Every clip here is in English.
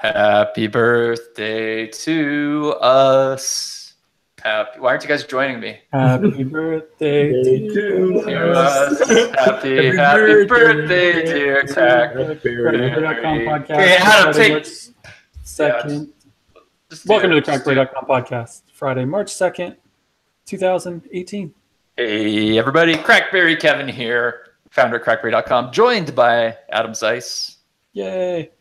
Happy birthday to us. Why aren't you guys joining me? Happy birthday to us. Happy birthday, dear CrackBerry.com podcast. Hey, Adam, take 2nd. Welcome to the CrackBerry.com podcast. Friday, March 2nd, 2018. Hey, everybody. CrackBerry Kevin here, founder of CrackBerry.com, joined by Adam Zeiss. Yay.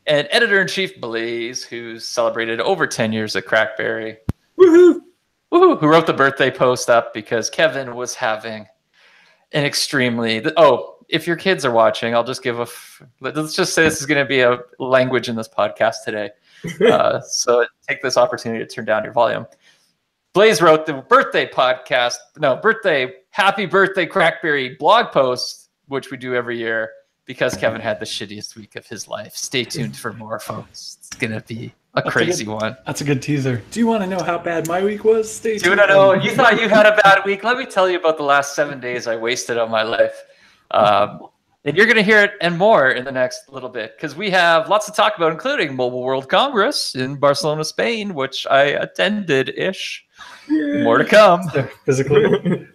And editor-in-chief Blaze, who's celebrated over 10 years at CrackBerry. Woohoo! Woohoo! Who wrote the birthday post up because Kevin was having an extremely... if your kids are watching, I'll just give let's just say this is going to be a language in this podcast today. So take this opportunity to turn down your volume. Blaze wrote the happy birthday CrackBerry blog post, which we do every year, because Kevin had the shittiest week of his life. Stay tuned for more, folks. It's going to be a crazy one. That's a good teaser. Do you want to know how bad my week was? Stay tuned. Do you know? You thought you had a bad week? Let me tell you about the last 7 days I wasted on my life. And you're going to hear it and more in the next little bit, because we have lots to talk about, including Mobile World Congress in Barcelona, Spain, which I attended-ish. Yay. More to come. Physically.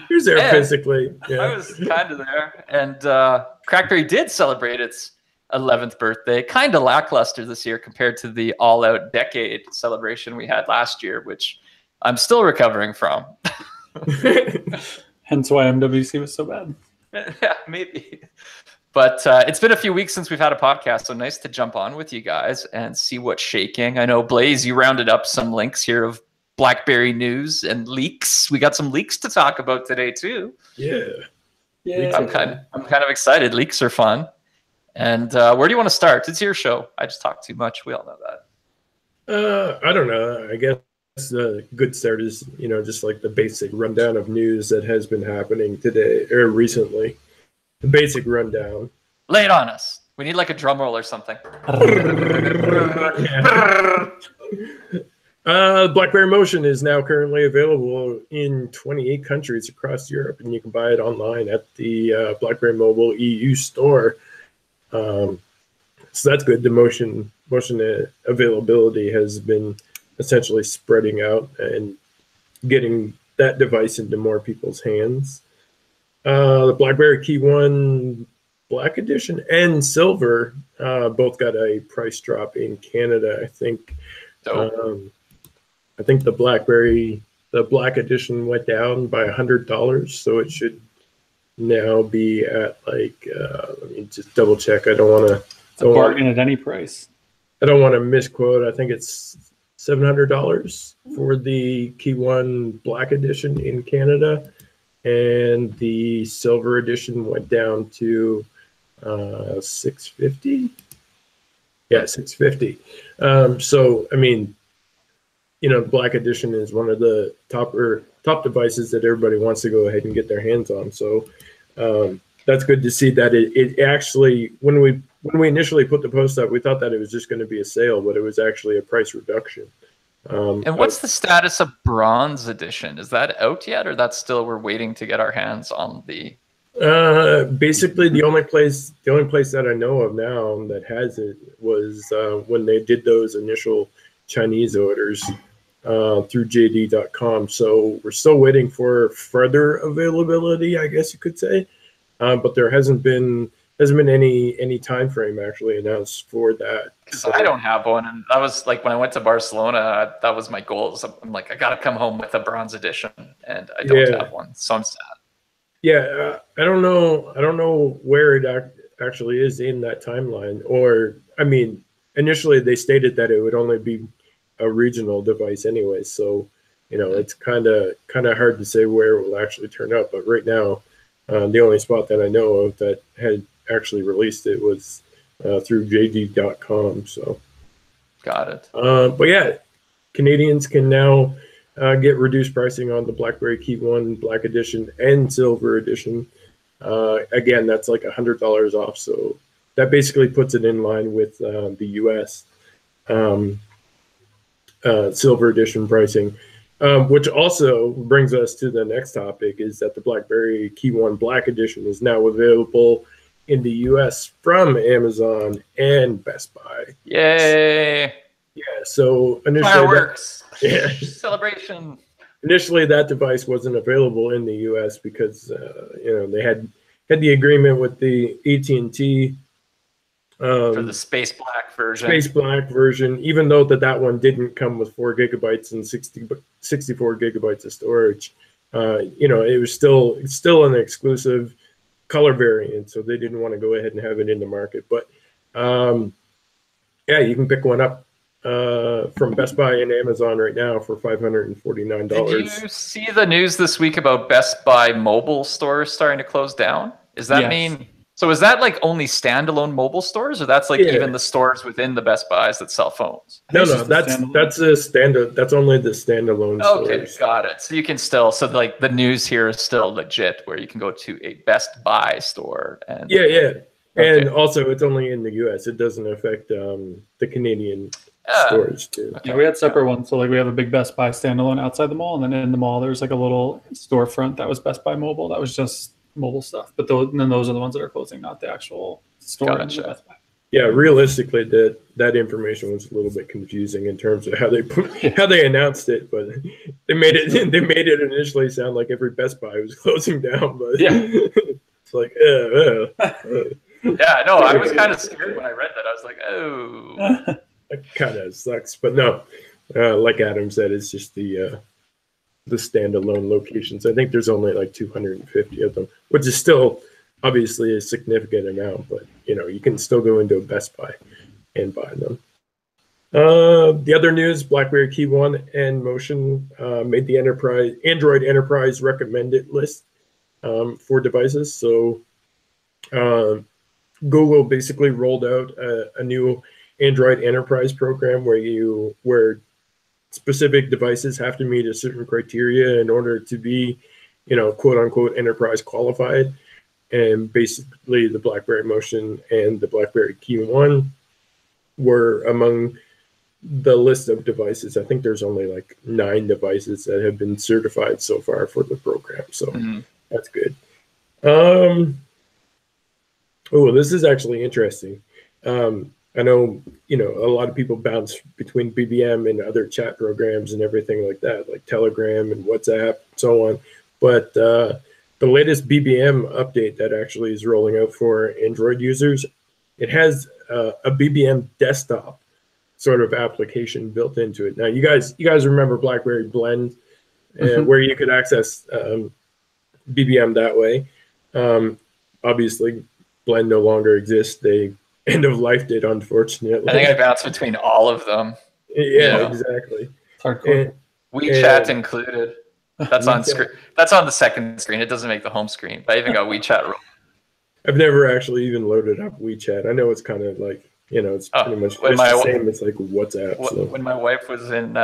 Who's there physically? Yeah. I was kind of there. And CrackBerry did celebrate its 11th birthday. Kind of lackluster this year compared to the all-out decade celebration we had last year, which I'm still recovering from. Hence why MWC was so bad. Yeah, maybe. But it's been a few weeks since we've had a podcast, so nice to jump on with you guys and see what's shaking. I know, Blaze, you rounded up some links here of BlackBerry news and leaks. We got some leaks to talk about today too. Yeah. I'm kind of excited. Leaks are fun. And where do you want to start? It's your show. I just talk too much. We all know that. I don't know. I guess the good start is, just like the basic rundown of news that has been happening today or recently. The basic rundown. Lay it on us. We need like a drum roll or something. Blackberry Motion is now currently available in 28 countries across Europe, and you can buy it online at the BlackBerry Mobile EU store. So that's good. The motion availability has been essentially spreading out and getting that device into more people's hands. The BlackBerry KEYone Black Edition and Silver both got a price drop in Canada, I think. I think the Black Edition went down by $100, so it should now be at let me just double check. I don't want to. It's a bargain at any price. I don't want to misquote. I think it's $700 for the KEYone Black Edition in Canada, and the Silver Edition went down to $650. Yeah, $650. So I mean, the Black Edition is one of the top devices that everybody wants to go ahead and get their hands on. So that's good to see that it actually, when we initially put the post up, we thought that it was just going to be a sale, but it was actually a price reduction. And what's the status of Bronze Edition? Is that out yet, or that's still we're waiting to get our hands on the? Basically, the only place that I know of now that has it was when they did those initial Chinese orders through JD.com. So we're still waiting for further availability, I guess you could say. But there hasn't been any time frame actually announced for that. So I don't have one, and that was like when I went to Barcelona. That was my goal. So I'm like, I got to come home with a Bronze Edition, and I don't have one, so I'm sad. Yeah, I don't know where it actually is in that timeline. Or I mean, initially they stated that it would only be a regional device anyway, so it's kind of hard to say where it will actually turn up. But right now, the only spot that I know of that had actually released it was through JD.com. So got it. But yeah, Canadians can now get reduced pricing on the BlackBerry KEYone Black Edition and Silver Edition. Again, that's like $100 off. So that basically puts it in line with the US Silver Edition pricing, which also brings us to the next topic, is that the BlackBerry KEYone Black Edition is now available in the US from Amazon and Best Buy. Yay! Yeah, so initially Fireworks! Yeah. Celebration! Initially, that device wasn't available in the US because they had the agreement with the AT&T For the Space Black version. Even though that one didn't come with 4 gigabytes and 64 gigabytes of storage. It was still an exclusive color variant, so they didn't want to go ahead and have it in the market. But yeah, you can pick one up from Best Buy and Amazon right now for $549. Did you see the news this week about Best Buy mobile stores starting to close down? Does that mean... So is that like only standalone mobile stores, or that's like even the stores within the Best Buys that sell phones? No, that's a standard. That's only the standalone stores. Okay, got it. So you can still, like the news here is still legit, where you can go to a Best Buy store and and also it's only in the US. It doesn't affect the Canadian stores too. Okay. Yeah, we had separate ones. So like we have a big Best Buy standalone outside the mall, and then in the mall there's like a little storefront that was Best Buy Mobile. That was just mobile stuff, but then those are the ones that are closing, not the actual store. Gotcha. Yeah, realistically, that information was a little bit confusing in terms of how they announced it, but they made it initially sound like every Best Buy was closing down. But it's like, yeah, no, I was kind of scared when I read that. I was like, oh, that kind of sucks. But no, like Adam said, it's just the standalone locations. I think there's only like 250 of them, which is still obviously a significant amount, but you can still go into a Best Buy and buy them. The other news, BlackBerry KEYone and Motion made the Android Enterprise recommended list for devices. So Google basically rolled out a new Android Enterprise program where specific devices have to meet a certain criteria in order to be, quote unquote, enterprise qualified. And basically the BlackBerry Motion and the BlackBerry KEYone were among the list of devices. I think there's only like 9 devices that have been certified so far for the program. So that's good. Oh, this is actually interesting. I know, a lot of people bounce between BBM and other chat programs and everything like that, like Telegram and WhatsApp, and so on. But the latest BBM update that actually is rolling out for Android users, it has a BBM desktop sort of application built into it. Now, you guys remember BlackBerry Blend, where you could access BBM that way. Obviously, Blend no longer exists. They end of life did, unfortunately. I think I bounced between all of them. Yeah, exactly. Hardcore. WeChat included. That's on screen. That's on the second screen. It doesn't make the home screen. But I even got WeChat. I've never actually even loaded up WeChat. I know it's kind of like it's pretty much the same as like WhatsApp. So. When my wife was in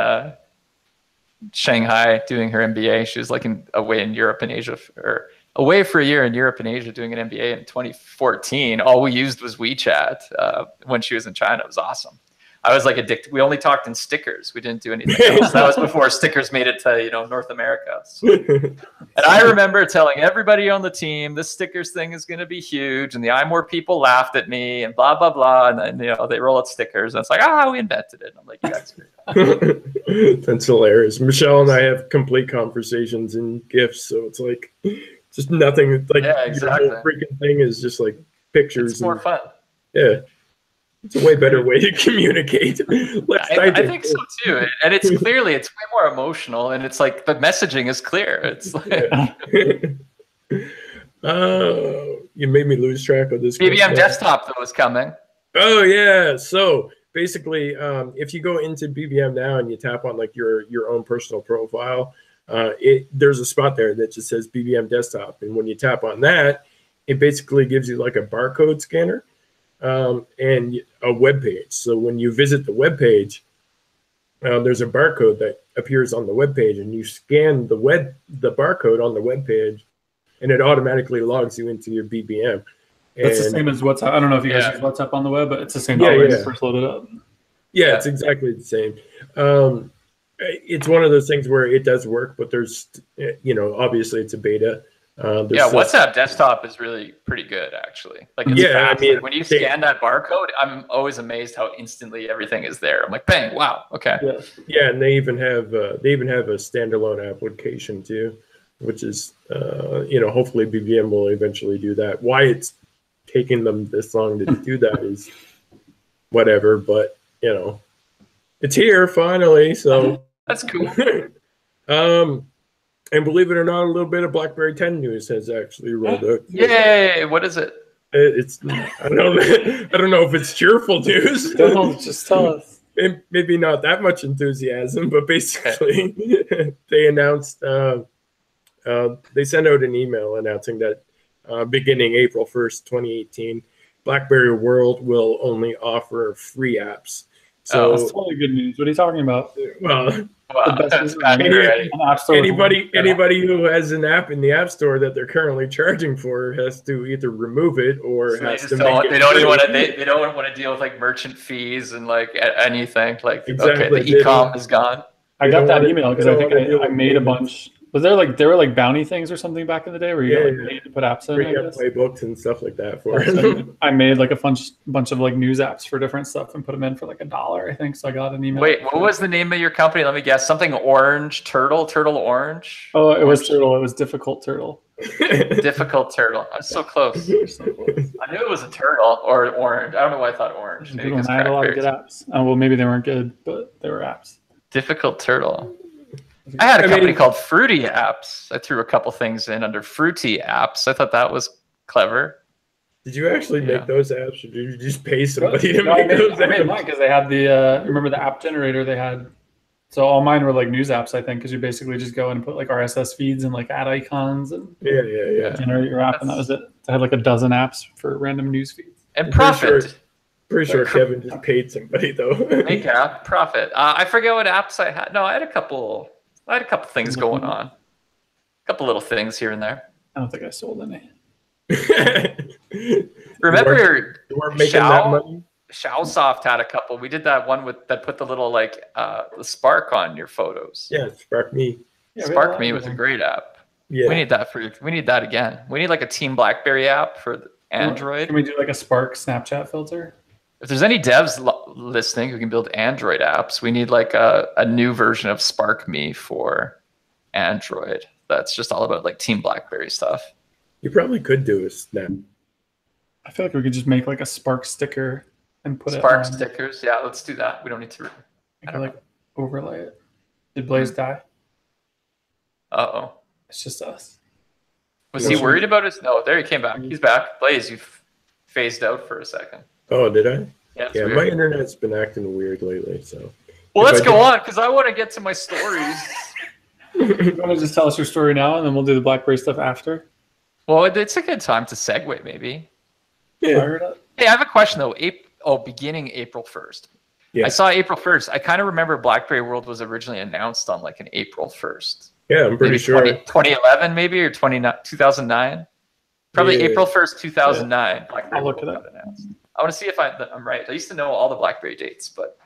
Shanghai doing her MBA, she was like away in Europe and Asia, or away for a year in Europe and Asia doing an MBA in 2014. All we used was WeChat when she was in China. It was awesome. I was like addicted. We only talked in stickers. We didn't do anything else. That was before stickers made it to North America. So. And I remember telling everybody on the team, this stickers thing is going to be huge. And the iMore people laughed at me and blah, blah, blah. And then, they roll out stickers. And it's like, we invented it. And I'm like, you guys are That's hilarious. Michelle and I have complete conversations in GIFs. So it's like just nothing. Like, exactly. The whole freaking thing is just like pictures. It's more fun. Yeah. It's a way better way to communicate. I think so too, and it's way more emotional, and it's like the messaging is clear. It's like you made me lose track of this. BBM desktop that was coming. Oh yeah, so basically, if you go into BBM now and you tap on like your own personal profile, there's a spot there that just says BBM desktop, and when you tap on that, it basically gives you like a barcode scanner. And a web page. So when you visit the web page, there's a barcode that appears on the web page, and you scan the barcode on the web page, and it automatically logs you into your BBM. That's the same as WhatsApp. I don't know if you guys use WhatsApp on the web, but it's the same when you first load it up. Yeah, it's exactly the same. It's one of those things where it does work, but there's, obviously it's a beta. Yeah, WhatsApp desktop is really pretty good, actually. Like, it's fast. I mean, when you scan that barcode, I'm always amazed how instantly everything is there. I'm like, bang, wow, okay. Yeah, and they even have a standalone application too, which is hopefully BBM will eventually do that. Why it's taking them this long to do that is whatever, but it's here finally, so that's cool. And believe it or not, a little bit of BlackBerry 10 news has actually rolled out. Yay! What is it? It's I don't know if it's cheerful news. Don't just tell us. Maybe not that much enthusiasm, but basically they announced they sent out an email announcing that beginning April 1st, 2018, BlackBerry World will only offer free apps. So that's totally good news. What are you talking about? Well, anybody who has an app in the App Store that they're currently charging for has to either remove it or has to make it. They don't want to deal with like merchant fees and like anything. Like, exactly. Okay, the e-com is gone. I got that email because I think I made a bunch. Was there like bounty things or something back in the day where you needed to put apps in? You got playbooks and stuff like that for it. I made like a bunch of like news apps for different stuff and put them in for like $1, I think. So I got an email. Wait, what was the name of your company? Let me guess. Something orange, turtle orange. Oh, it was turtle. It was difficult turtle. Difficult turtle. I'm so close. So close. I knew it was a turtle or orange. I don't know why I thought orange. Maybe I had a lot of good apps. Oh, well, maybe they weren't good, but they were apps. Difficult turtle. I had a company called Fruity Apps. I threw a couple things in under Fruity Apps. I thought that was clever. Did you actually make those apps, or did you just pay somebody to make those apps? I made mine because they had the remember the app generator they had. So all mine were like news apps, I think, because you basically just go and put like RSS feeds and like ad icons and generate your app, and that was it. I had like a dozen apps for random news feeds. And profit. Pretty sure Kevin just paid somebody though. Make app profit. I forget what apps I had. No, I had a couple things going on. A couple little things here and there. I don't think I sold any. Remember, you weren't making that money? Showsoft had a couple. We did that one that put the little like the spark on your photos. Yeah, Spark Me. Yeah, Spark Me was a great app. Yeah, we need that again. We need like a Team BlackBerry app for Android. Can we do like a Spark Snapchat filter? If there's any devs listening who can build Android apps, we need like a new version of Spark Me for Android. That's just all about like Team BlackBerry stuff. You probably could do a Snap. I feel like we could just make like a Spark sticker and put Spark stickers. Yeah, let's do that. We don't need to. I don't like overlay it. Did Blaze die? Uh-oh. It's just us. Was he worried about us? No, there he came back. He's back. Blaze, you've phased out for a second. Oh, did I? Yeah, my internet's been acting weird lately. So, well, let's go on because I want to get to my stories. You want to just tell us your story now, and then we'll do the BlackBerry stuff after? Well, it's a good time to segue, maybe. Yeah. Hey, I have a question though. Beginning April 1st. Yeah. I saw April 1st. I kind of remember BlackBerry World was originally announced on like an April 1st. Yeah, I'm pretty sure. 2011 maybe or 2009. Probably April 1st, 2009. BlackBerry I'll look it up. I want to see if I'm right. I used to know all the BlackBerry dates, but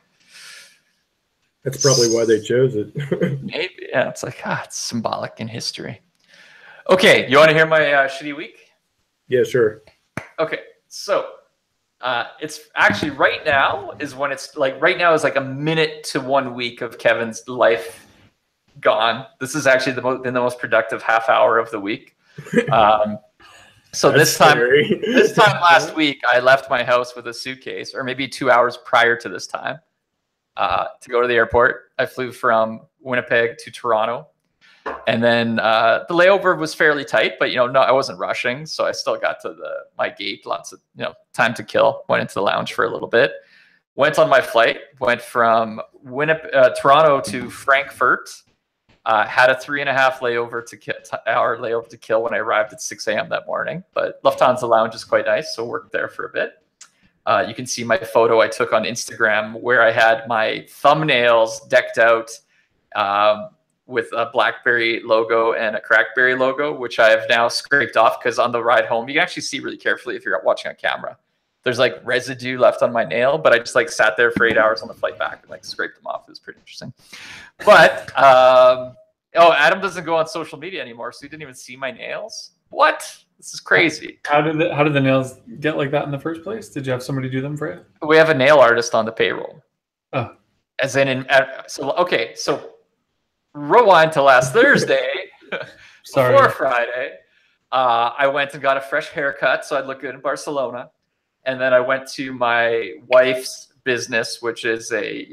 that's probably why they chose it. Maybe, yeah. It's like it's symbolic in history. Okay, you want to hear my shitty week? Yeah, sure. Okay, so it's actually right now is when it's like right now is like a minute to 1 week of Kevin's life gone. This is actually been the most productive half hour of the week. So this time last week, I left my house with a suitcase, or maybe 2 hours prior to this time, to go to the airport. I flew from Winnipeg to Toronto, and then the layover was fairly tight, but no, I wasn't rushing, so I still got to my gate. Lots of time to kill. Went into the lounge for a little bit. Went on my flight. Went from Toronto to Frankfurt. Had a 3.5 hour layover to kill when I arrived at 6 a.m. that morning. But Lufthansa lounge is quite nice, so worked there for a bit. You can see my photo I took on Instagram where I had my thumbnails decked out with a BlackBerry logo and a CrackBerry logo, which I have now scraped off because on the ride home, you can actually see really carefully if you're watching on camera. There's like residue left on my nail, but I just like sat there for 8 hours on the flight back and like scraped them off. It was pretty interesting. But Adam doesn't go on social media anymore, so he didn't even see my nails. what? This is crazy. How did the nails get like that in the first place? Did you have somebody do them for you? We have a nail artist on the payroll. Oh. As in, so rewind to last Thursday, before Friday. I went and got a fresh haircut, so I'd look good in Barcelona. And then I went to my wife's business, which is a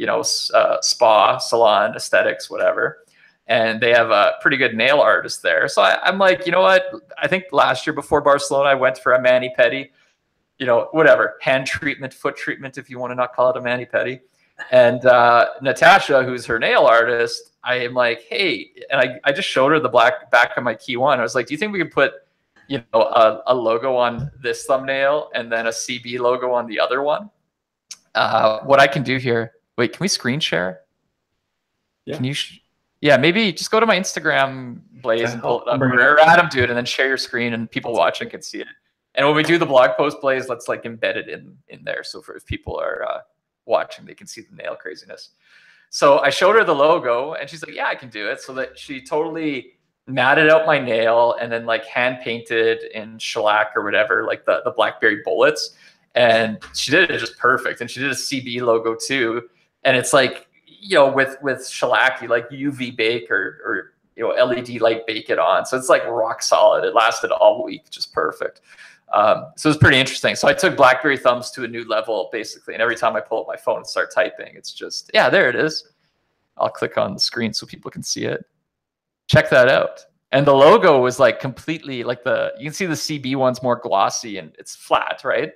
spa, salon, aesthetics, whatever. And they have a pretty good nail artist there. So I'm like, you know what? I think last year before Barcelona, I went for a mani-pedi, whatever, hand treatment, foot treatment, if you want to not call it a mani-pedi. And Natasha, who's her nail artist, I am like, hey, and I just showed her the back of my KEYone. I was like, do you think we could put, a logo on this thumbnail and then a CB logo on the other one? What I can do here, wait, can we screen share? Yeah. Can you, yeah, maybe just go to my Instagram, Blaze, and pull it up, or Adam, do it, and then share your screen and people watching can see it. And when we do the blog post, Blaze, let's like embed it in there. So if people are watching, they can see the nail craziness. So I showed her the logo and she's like, yeah, I can do it. So that she totally matted out my nail and then like hand painted in shellac or whatever, like the BlackBerry bullets. And she did it just perfect. And she did a CB logo too. And it's like, with shellac, you like UV bake or LED light bake it on. So it's like rock solid. It lasted all week, just perfect. So it's pretty interesting. So I took BlackBerry thumbs to a new level, basically. And every time I pull up my phone and start typing, it's just, yeah, there it is. I'll click on the screen so people can see it. Check that out. And the logo was like completely like you can see the CB one's more glossy and it's flat, right?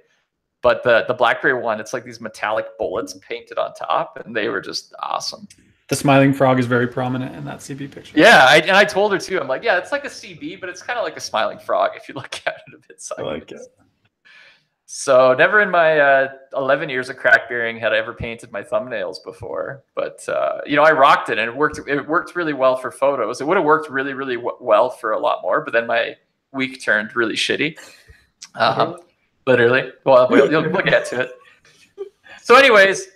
But the BlackBerry one, it's like these metallic bullets painted on top, and they were just awesome. The smiling frog is very prominent in that CB picture. Yeah, and I told her too. I'm like, yeah, it's like a CB, but it's kind of like a smiling frog if you look at it a bit sideways. I like it. So never in my 11 years of crackberrying had I ever painted my thumbnails before. But I rocked it, and it worked really well for photos. It would have worked really, really well for a lot more, but then my week turned really shitty. Literally. Well, we'll get to it. So anyways,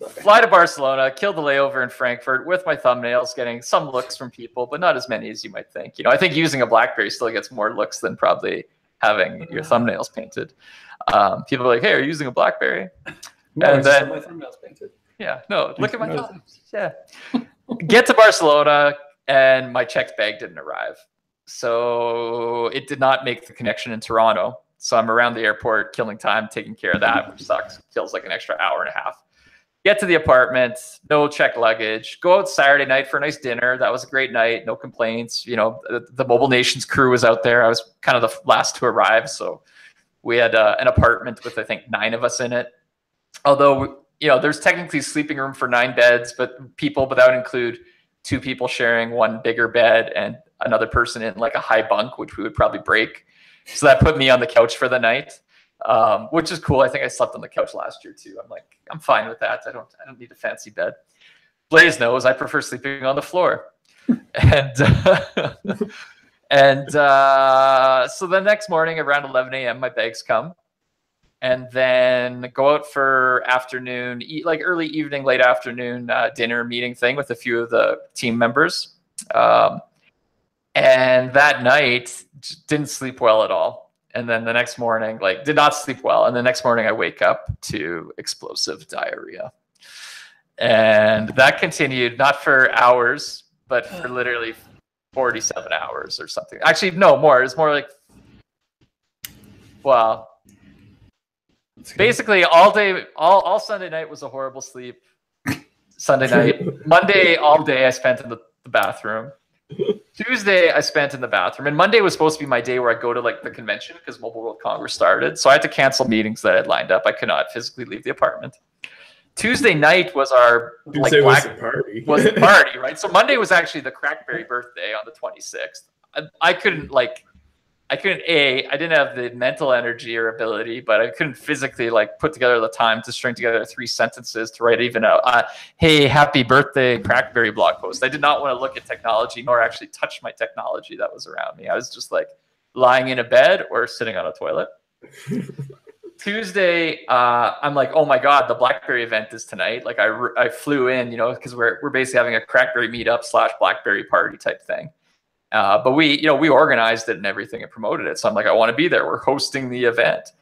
fly to Barcelona, kill the layover in Frankfurt with my thumbnails, getting some looks from people, but not as many as you might think. I think using a BlackBerry still gets more looks than probably having your thumbnails painted. People are like, hey, are you using a BlackBerry? No, and then my thumbnails painted. Yeah, no, look at my thumbs. Yeah. Get to Barcelona, and my checked bag didn't arrive. So it did not make the connection in Toronto. So I'm around the airport, killing time, taking care of that, which sucks. Kills like an extra hour and a half. Get to the apartment, no checked luggage. Go out Saturday night for a nice dinner. That was a great night, no complaints. The Mobile Nations crew was out there. I was kind of the last to arrive, so we had an apartment with I think 9 of us in it. Although there's technically sleeping room for 9 beds, but that would include 2 people sharing one bigger bed and another person in like a high bunk, which we would probably break. So that put me on the couch for the night, which is cool. I think I slept on the couch last year too. I'm like, I'm fine with that. I don't need a fancy bed. Blaze knows I prefer sleeping on the floor. And so the next morning around 11 a.m., my bags come, and then go out for afternoon, like early evening, late afternoon dinner meeting thing with a few of the team members. And that night didn't sleep well at all. And then the next morning, did not sleep well. And the next morning I wake up to explosive diarrhea. And that continued not for hours, but for literally 47 hours or something. Actually, no, more. It's more like, well, basically all day, all Sunday night was a horrible sleep. Sunday night. Monday, all day I spent in the bathroom. Tuesday I spent in the bathroom, and Monday was supposed to be my day where I go to the convention because Mobile World Congress started. So I had to cancel meetings that I had lined up. I could not physically leave the apartment. Tuesday night was our was the party. Was the party, right? So Monday was actually the CrackBerry birthday on the 26th. I couldn't I didn't have the mental energy or ability, but I couldn't physically put together the time to string together 3 sentences to write even a hey, happy birthday CrackBerry blog post. I did not want to look at technology nor actually touch my technology that was around me. I was just lying in a bed or sitting on a toilet. Tuesday, I'm like, oh my God, the BlackBerry event is tonight. I flew in, because we're basically having a CrackBerry meetup / BlackBerry party type thing. But we organized it and everything and promoted it. So I'm like, I want to be there. We're hosting the event.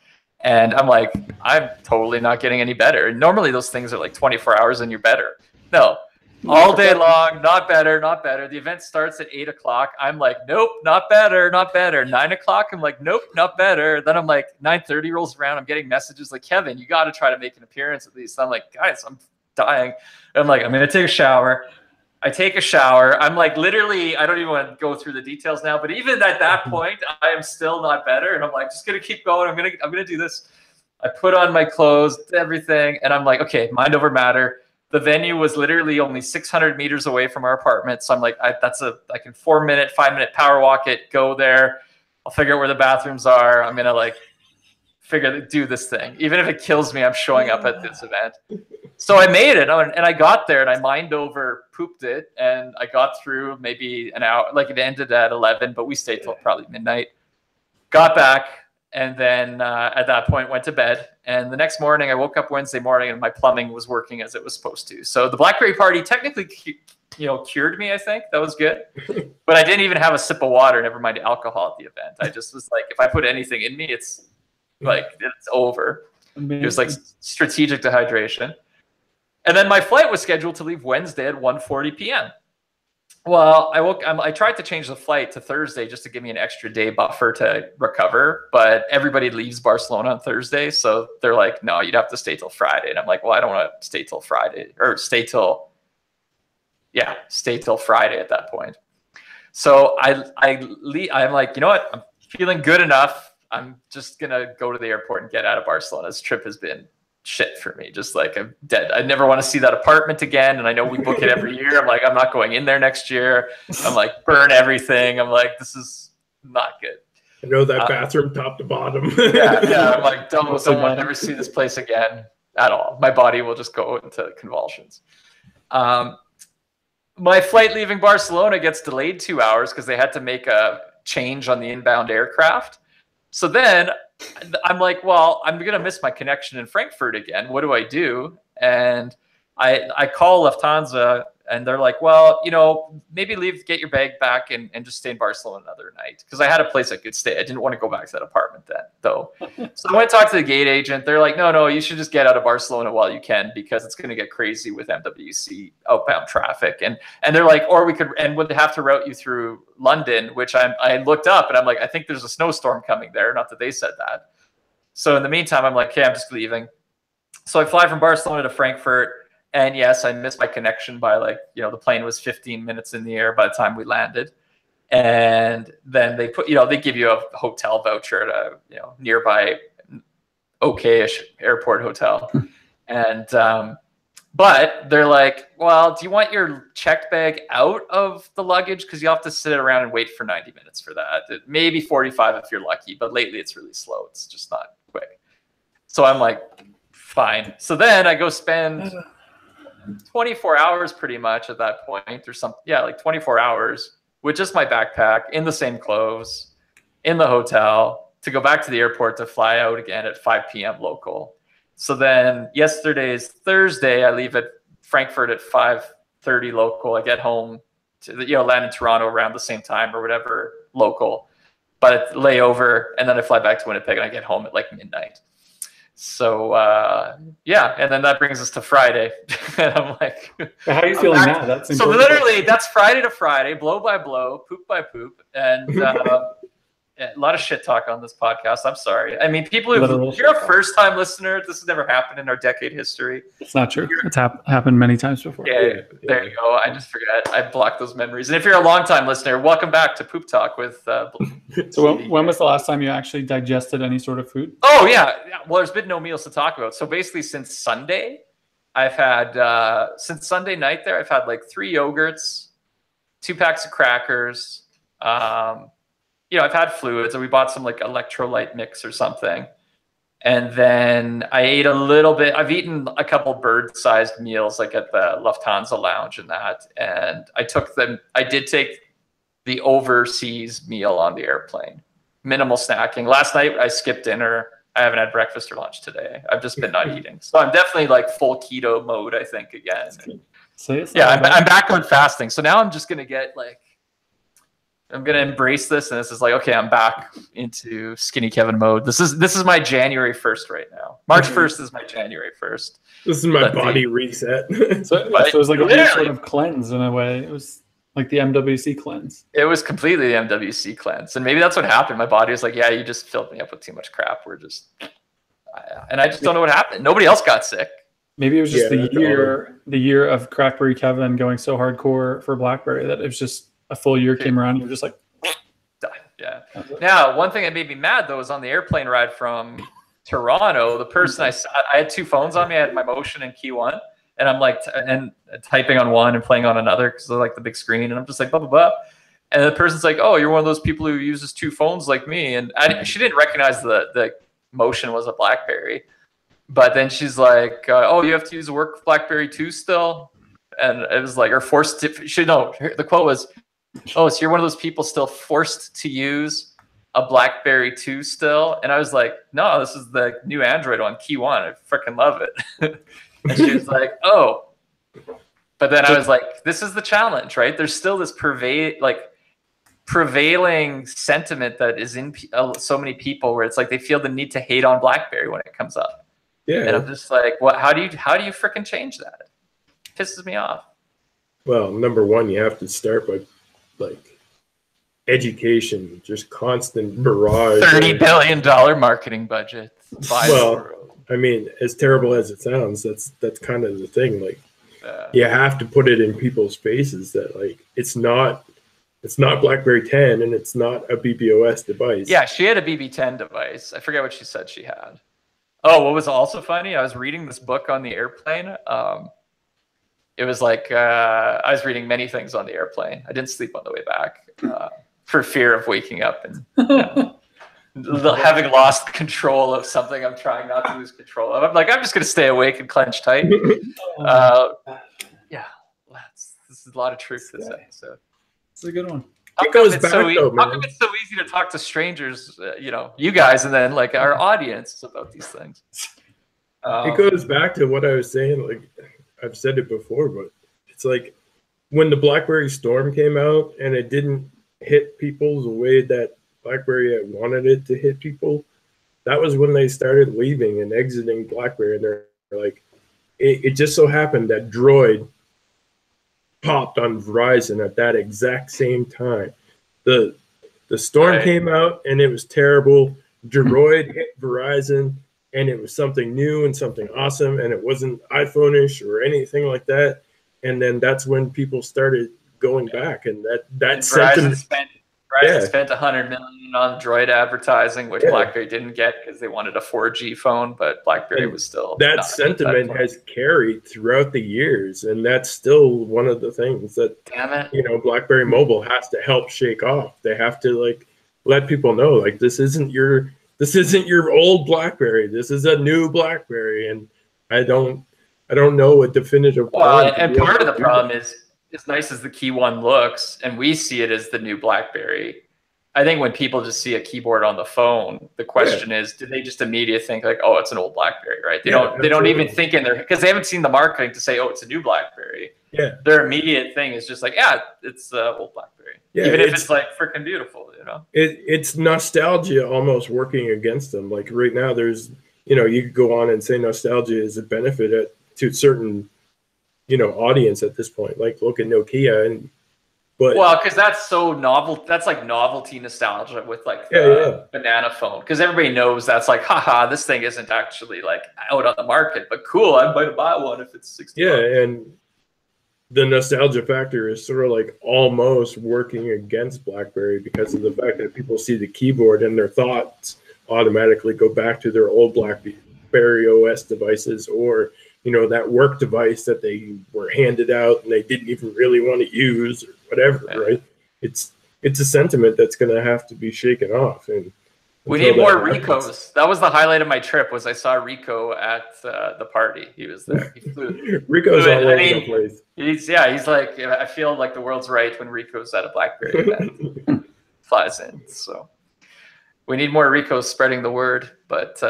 And I'm like, I'm totally not getting any better. And normally those things are like 24 hours and you're better. No, all day long, not better, not better. The event starts at 8 o'clock. I'm like, nope, not better, not better. 9 o'clock, I'm like, nope, not better. Then I'm like, 9:30 rolls around. I'm getting messages like, Kevin, you got to try to make an appearance at least. I'm like, guys, I'm dying. I'm like, I'm going to take a shower. I take a shower. I'm like, literally, I don't even want to go through the details now, but even at that point, I am still not better. And I'm like, just going to keep going. I'm going to do this. I put on my clothes, everything. And I'm like, okay, mind over matter. The venue was literally only 600 meters away from our apartment. So I'm like, I can 4-minute, 5-minute power walk it, go there. I'll figure out where the bathrooms are. I'm going to do this thing. Even if it kills me, I'm showing up at this event. So I made it, and I got there, and I mind over pooped it, and I got through maybe an hour. Like, it ended at 11, but we stayed till probably midnight. Got back, and then at that point went to bed. And the next morning, I woke up Wednesday morning, and my plumbing was working as it was supposed to. So the BlackBerry party technically, cured me. I think that was good, but I didn't even have a sip of water. Never mind alcohol at the event. I just was like, if I put anything in me, it's over. Amazing. It was like strategic dehydration. And then my flight was scheduled to leave Wednesday at 1:40 p.m. Well, I tried to change the flight to Thursday just to give me an extra day buffer to recover, but everybody leaves Barcelona on Thursday. So they're like, no, you'd have to stay till Friday. And I'm like, well, I don't want to stay till Friday, or stay till Friday at that point. So I'm like, you know what? I'm feeling good enough. I'm just going to go to the airport and get out of Barcelona. This trip has been shit for me. Just like, I'm dead. I never want to see that apartment again. And I know we book it every year. I'm like, I'm not going in there next year. I'm like, burn everything. I'm like, this is not good. I know that bathroom top to bottom. yeah. I'm like, don't want to ever see this place again at all. My body will just go into convulsions. My flight leaving Barcelona gets delayed 2 hours because they had to make a change on the inbound aircraft. So then I'm like, well, I'm going to miss my connection in Frankfurt again. What do I do? And I call Lufthansa, and they're like, well, maybe get your bag back and just stay in Barcelona another night. Because I had a place I could stay. I didn't want to go back to that apartment then, though. So I went to talk to the gate agent. They're like, no, you should just get out of Barcelona while you can, because it's going to get crazy with MWC outbound traffic. And they're like, or would have to route you through London, which I looked up, and I'm like, I think there's a snowstorm coming there. Not that they said that. So in the meantime, I'm like, okay, I'm just leaving. So I fly from Barcelona to Frankfurt. And yes, I missed my connection by the plane was 15 minutes in the air by the time we landed. And then they they give you a hotel voucher at a, nearby okay-ish airport hotel. And, but they're like, well, do you want your checked bag out of the luggage? Because you have to sit around and wait for 90 minutes for that. Maybe 45 if you're lucky, but lately it's really slow. It's just not quick. So I'm like, fine. So then I go spend 24 hours pretty much at that point, or something. Yeah, like 24 hours with just my backpack, in the same clothes, in the hotel, to go back to the airport to fly out again at 5 p.m. local. So then yesterday's Thursday, I leave at Frankfurt at 5:30 local. I get home to land in Toronto around the same time or whatever local, but layover, and then I fly back to Winnipeg, and I get home at like midnight. So and then that brings us to Friday. And I'm like, how are you feeling now? So literally that's Friday to Friday, blow by blow, poop by poop, and a lot of shit talk on this podcast. I'm sorry. I mean, people if you're a first time listener, this has never happened in our decade history. It's not true. It's happened many times before. Yeah, there you go. I just forget. I blocked those memories. And if you're a long time listener, welcome back to Poop Talk with So when was the last time you actually digested any sort of food? Oh yeah. Well, there's been no meals to talk about. So basically since Sunday, I've had since Sunday night there, I've had like 3 yogurts, 2 packs of crackers, I've had fluids, and we bought some like electrolyte mix or something. And then I ate a little bit. I've eaten a couple bird-sized meals like at the Lufthansa lounge and that. And I did take the overseas meal on the airplane. Minimal snacking. Last night I skipped dinner. I haven't had breakfast or lunch today. I've just been not eating. So I'm definitely like full keto mode, I think, again. So I'm back on fasting. So now I'm just going to get like I'm gonna embrace this, and this is like, okay, I'm back into skinny Kevin mode. This is my January 1st right now. March 1st is my January 1st. This is my body reset. So it was like a weird sort of cleanse in a way. It was like the MWC cleanse. It was completely the MWC cleanse, and maybe that's what happened. My body was like, yeah, you just filled me up with too much crap. We're just, and I just don't know what happened. Nobody else got sick. Maybe it was just the year of CrackBerry Kevin going so hardcore for BlackBerry that it was just a full year came around and you're just like, yeah. Now, one thing that made me mad though was on the airplane ride from Toronto, the person I had two phones on me. I had my Motion and KEYone, and I'm like, and typing on one and playing on another because I like the big screen, and I'm just like, blah, blah, blah. And the person's like, oh, you're one of those people who uses two phones like me. And she didn't recognize the Motion was a BlackBerry. But then she's like, oh, you have to use a work BlackBerry 2 still? And it was like, or forced to, the quote was, oh, so you're one of those people still forced to use a BlackBerry 2 still? And I was like, no, this is the new Android on KEYone. I freaking love it. And she was like, oh. But then I was like, this is the challenge, right? There's still this prevailing sentiment that is in so many people where it's like they feel the need to hate on BlackBerry when it comes up. Yeah. And I'm just like, what? How do you freaking change that? It pisses me off. Well, number one, you have to start by like education, just constant barrage. $30 billion marketing budget. I mean, as terrible as it sounds, that's kind of the thing. Like, you have to put it in people's faces that like it's not BlackBerry 10 and it's not a BBOS device. Yeah, she had a BB10 device. I forget what she said she had. Oh, what was also funny? I was reading this book on the airplane. It was like I was reading many things on the airplane. I didn't sleep on the way back for fear of waking up and having lost control of something I'm trying not to lose control of. I'm like, I'm just going to stay awake and clench tight. Yeah, this is a lot of truth to this episode. It's a good one. How come it's so easy to talk to strangers, you guys, and then like our audience about these things? It goes back to what I was saying. Like I've said it before, but it's like when the BlackBerry Storm came out and it didn't hit people the way that BlackBerry had wanted it to hit people. That was when they started leaving and exiting BlackBerry, and they're like, it just so happened that Droid popped on Verizon at that exact same time. The Storm came out and it was terrible. Droid hit Verizon and it was something new and something awesome, and it wasn't iPhone-ish or anything like that. And then that's when people started going back, and that Verizon spent $100 million on Droid advertising, which BlackBerry didn't get because they wanted a 4G phone, but BlackBerry was still that sentiment has carried throughout the years, and that's still one of the things that BlackBerry Mobile has to help shake off. They have to like let people know like this isn't your old BlackBerry. This is a new BlackBerry, and I don't know a definitive. Well, and part of the problem is, as nice as the KEYone looks, and we see it as the new BlackBerry, I think when people just see a keyboard on the phone, the question is, do they just immediately think like, oh, it's an old BlackBerry, right? They don't even think in their, because they haven't seen the marketing to say, oh, it's a new BlackBerry. Yeah. Their immediate thing is just like, yeah, it's old BlackBerry. Yeah, even if it's like freaking beautiful, It's nostalgia almost working against them. Like right now, there's, you could go on and say nostalgia is a benefit to certain audience at this point. Like look at Nokia because that's so novel. That's like novelty nostalgia with like the banana phone, because everybody knows that's like, haha, this thing isn't actually like out on the market, but cool, I might buy one if it's 60 bucks. And the nostalgia factor is sort of like almost working against BlackBerry because of the fact that people see the keyboard and their thoughts automatically go back to their old BlackBerry OS devices, or that work device that they were handed out and they didn't even really want to use or whatever, right? It's a sentiment that's going to have to be shaken off. And we need more Ricos. That was the highlight of my trip. Was I saw Rico at the party. He was there. He flew. Rico's all over the place. He's like, I feel like the world's right when Rico's at a BlackBerry event. Flies in. So we need more Ricos spreading the word. But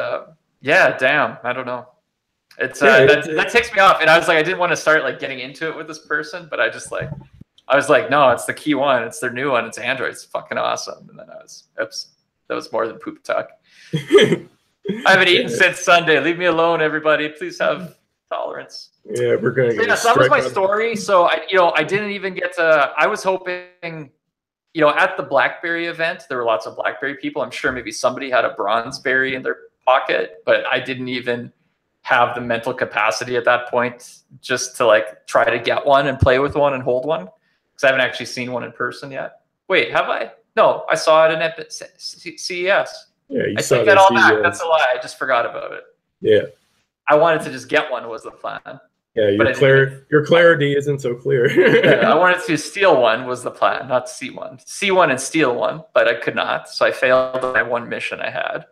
damn, I don't know. It's that takes me off, and I was like, I didn't want to start like getting into it with this person, but I just like, I was like, no, it's the KEYone. It's their new one. It's Android. It's fucking awesome. And then I was, oops, that was more than poop talk. I haven't eaten since Sunday. Leave me alone, everybody. Please have tolerance. Yeah, we're going to get so that was my story. So I didn't even get to, I was hoping, at the BlackBerry event, there were lots of BlackBerry people. I'm sure maybe somebody had a BronzeBerry in their pocket, but I didn't even have the mental capacity at that point just to like try to get one and play with one and hold one. Because I haven't actually seen one in person yet. Wait, have I? No, I saw it at CES. Yeah, I take that all back. That's a lie. I just forgot about it. Yeah. I wanted to just get one was the plan. Yeah, your clarity isn't so clear. Yeah, I wanted to steal one was the plan, not see one. See one and steal one, but I could not. So I failed my one mission I had.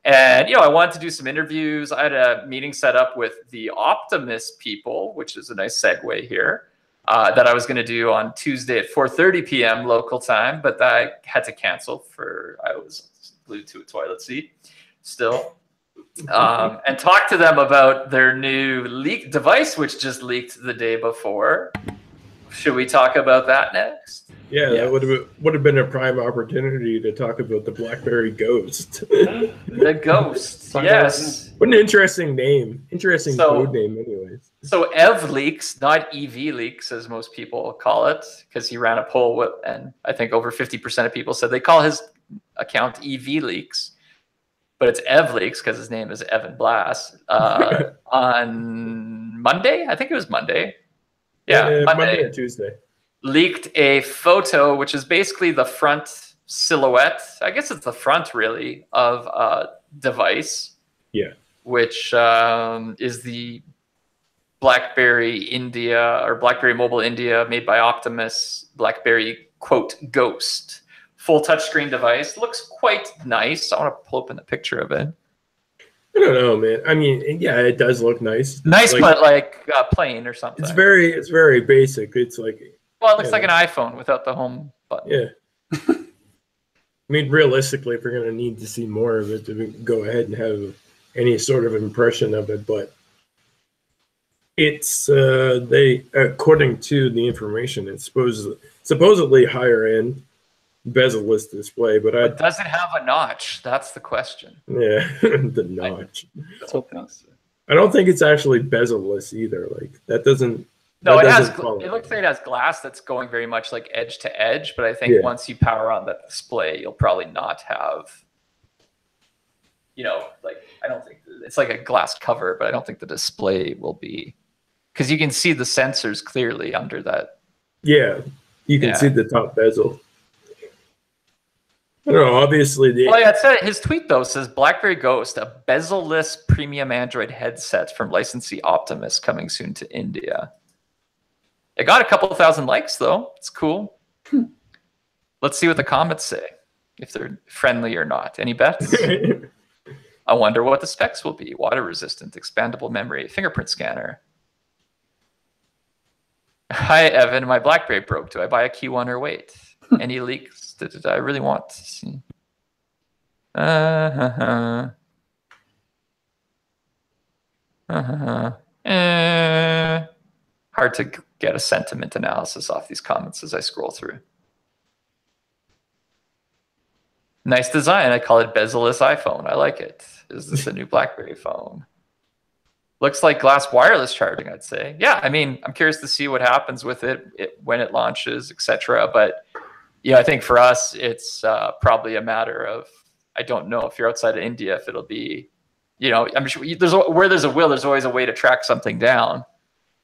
And, I wanted to do some interviews. I had a meeting set up with the Optiemus people, which is a nice segue here. That I was going to do on Tuesday at 4:30 p.m. local time, but I had to cancel I was glued to a toilet seat still. And talk to them about their new leaked device, which just leaked the day before. Should we talk about that next? Yeah, that would have been a prime opportunity to talk about the BlackBerry Ghost. The Ghost, yes. What an interesting name. Interesting code name anyways. So Ev Leaks, not EV Leaks, as most people call it, because he ran a poll and I think over 50% of people said they call his account EV Leaks. But it's Ev Leaks because his name is Evan Blass. On Monday, I think it was Monday. Yeah, Monday or Tuesday. Leaked a photo, which is basically the front silhouette. I guess it's the front, really, of a device. Yeah. Which is the BlackBerry India or BlackBerry Mobile India made by Optiemus BlackBerry Ghost. Full touchscreen device. Looks quite nice. I want to pull open the picture of it. I don't know, man. I mean, yeah, it does look nice. Nice, but like plain or something. It's very basic. It's like, well, it looks like an iPhone without the home button. Yeah. I mean, realistically, if we're going to need to see more of it to go ahead and have any sort of impression of it, but it's according to the information, it's supposedly higher end bezel-less display, but does it have a notch? That's the question. Yeah, the notch. I don't think it's actually bezel-less either. Like that doesn't. No, it has. It looks like it has glass that's going very much like edge to edge. But I think once you power on that display, you'll probably not have. Like I don't think it's like a glass cover, but I don't think the display will be, because you can see the sensors clearly under that. Yeah, you can see the top bezel. I don't know, obviously his tweet though says BlackBerry Ghost, a bezel-less premium Android headset from licensee Optiemus coming soon to India. It got a couple of thousand likes though. It's cool. Let's see what the comments say, if they're friendly or not. Any bets? I wonder what the specs will be. Water resistant, expandable memory, fingerprint scanner. Hi Evan, my BlackBerry broke. Do I buy a KEYone or wait? Any leaks? Did I really want to see? Hard to get a sentiment analysis off these comments as I scroll through. Nice design. I call it bezel-less iPhone. I like it. Is this a new BlackBerry phone? Looks like glass wireless charging, I'd say. Yeah, I mean, I'm curious to see what happens with it when it launches, etc. But I think for us, it's probably a matter of, I don't know if you're outside of India, if it'll be, I'm sure where there's a will, there's always a way to track something down.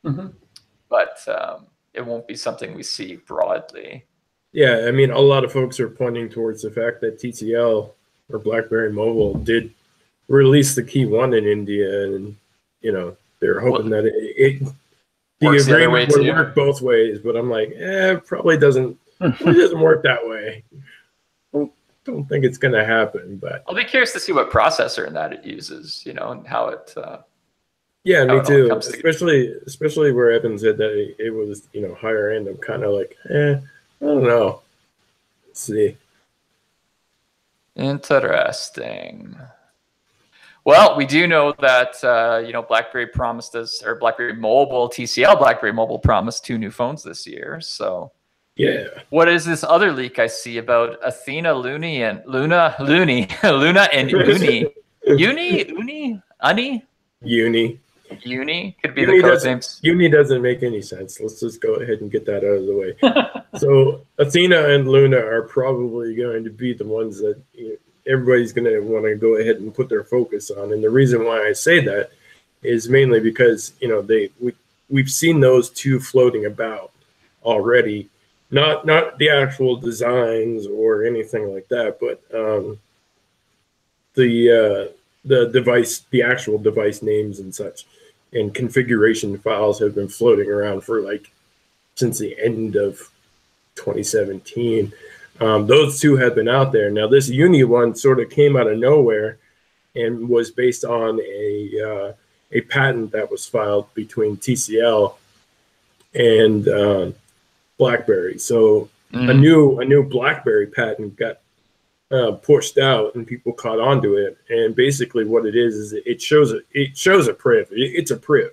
Mm-hmm. But it won't be something we see broadly. Yeah, I mean, a lot of folks are pointing towards the fact that TCL or BlackBerry Mobile did release the KEYone in India, and they're hoping that the agreement would work both ways. But I'm like, it probably doesn't. It doesn't work that way. Don't think it's going to happen, but I'll be curious to see what processor in that it uses, and how it. Yeah, me too. Especially where Evan said that it was, higher end. I'm kind of like, I don't know. Let's see. Interesting. Well, we do know that BlackBerry promised us, or BlackBerry Mobile, TCL BlackBerry Mobile promised 2 new phones this year. So Yeah. What is this other leak I see about Athena, Looney, and Luna and Uni? Uni could be the code names. Uni doesn't make any sense. Let's just go ahead and get that out of the way. So Athena and Luna are probably going to be the ones that everybody's going to want to go ahead and put their focus on. And the reason why I say that is mainly because we've seen those two floating about already. Not the actual designs or anything like that, but the device, the actual device names and such, and configuration files have been floating around for since the end of 2017. Those two have been out there. Now this Uni one sort of came out of nowhere and was based on a patent that was filed between TCL and BlackBerry. So a new BlackBerry patent got pushed out, and people caught onto it. And basically, what it is it shows a priv. It's a priv.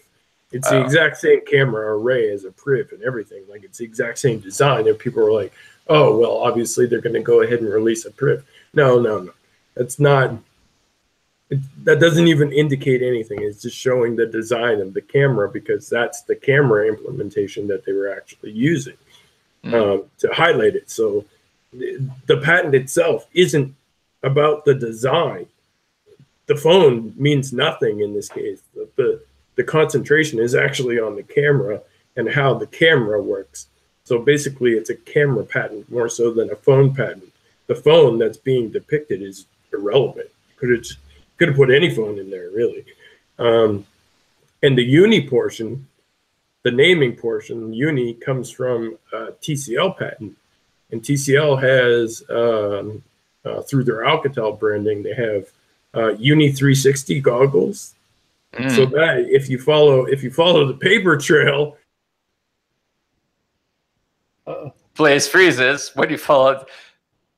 It's the exact same camera array as a priv and everything. It's the exact same design. And people were like, "Oh, well, obviously they're going to go ahead and release a priv." No. That's not. That doesn't even indicate anything. It's just showing the design of the camera, because that's the camera implementation that they were actually using. To highlight it. So the patent itself isn't about the design. The phone means nothing in this case. The concentration is actually on the camera and how the camera works. So basically it's a camera patent more so than a phone patent. The phone that's being depicted is irrelevant. Could have put any phone in there, really. And the Uni portion, the naming portion, Uni, comes from TCL patent, and TCL has through their Alcatel branding, they have Uni 360 goggles. So that if you follow the paper trail, Blaze freezes. What do you follow?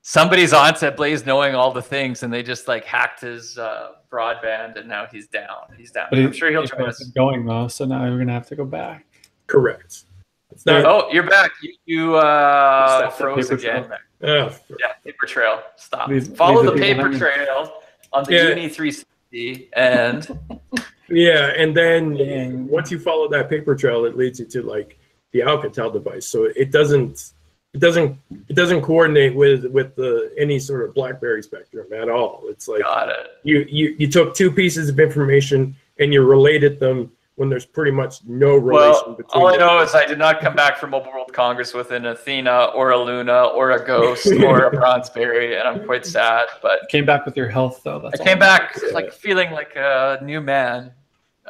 Somebody's onset Blaze knowing all the things, and they just hacked his broadband, and now he's down. But I'm sure he'll try us. Going though, so now we're gonna have to go back. Correct. It's not. Oh, you're back. You froze again. Yeah, paper trail. Stop. Follow the paper trail on the Uni 360, and and then once you follow that paper trail, it leads you to the Alcatel device. So it doesn't coordinate with any sort of BlackBerry spectrum at all. It's got it. You took two pieces of information and you related them when there's pretty much no relation between all I know is I did not come back from Mobile World Congress with an Athena or a Luna or a Ghost or a Bronzeberry, and I'm quite sad. But came back with your health though. I came back feeling like a new man,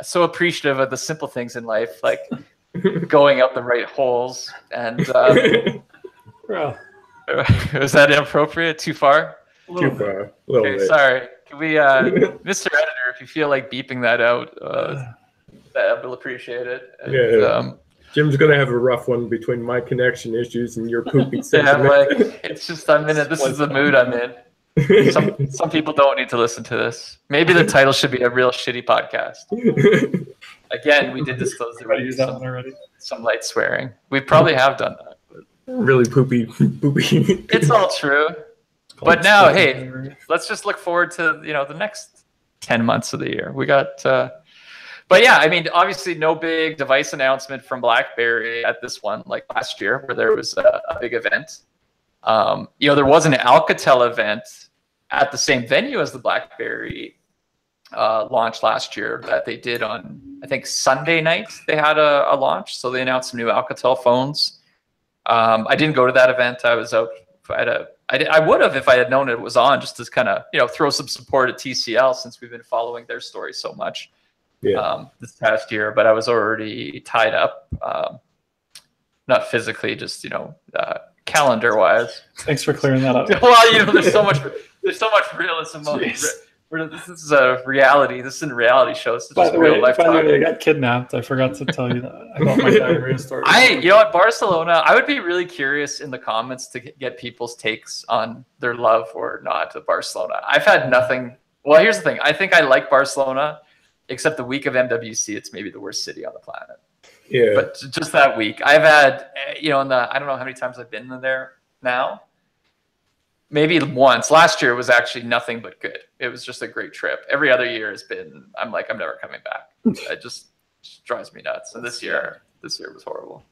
so appreciative of the simple things in life, like going out the right holes. And was that inappropriate? Too far? Too far. A little bit. Sorry. Can we, Mr. Editor, if you feel like beeping that out, I will appreciate it. And, Jim's gonna have a rough one between my connection issues and your pooping sentiment. It's just I'm in it. This is the mood I'm in. Some people don't need to listen to this. Maybe the title should be a real shitty podcast. Again, we did disclose that we used some light swearing. We probably have done that. Really poopy. It's all true. But now, hey, let's just look forward to the next 10 months of the year. We got. But yeah, I mean, obviously no big device announcement from BlackBerry at this one, like last year, where there was a big event. There was an Alcatel event at the same venue as the BlackBerry launch last year that they did on, I think, Sunday night. They had a launch, so they announced some new Alcatel phones. I didn't go to that event. I was out. I would have if I had known it was on, just to kind of throw some support at TCL since we've been following their story so much. This past year, but I was already tied up, not physically, just calendar wise. Thanks for clearing that up. Well, there's so much realism. This is a reality. This isn't a reality show. This is just real life. By the way, I got kidnapped. I forgot to tell you that about my diarrhea story. At Barcelona, I would be really curious in the comments to get people's takes on their love or not of Barcelona. I've had nothing. Well, here's the thing. I think I like Barcelona. Except the week of MWC, it's maybe the worst city on the planet. Yeah. But just that week, I've had, you know, I don't know how many times I've been in there now. Maybe once. Last year was actually nothing but good. It was just a great trip. Every other year has been, I'm like, I'm never coming back. It just drives me nuts. And this year was horrible.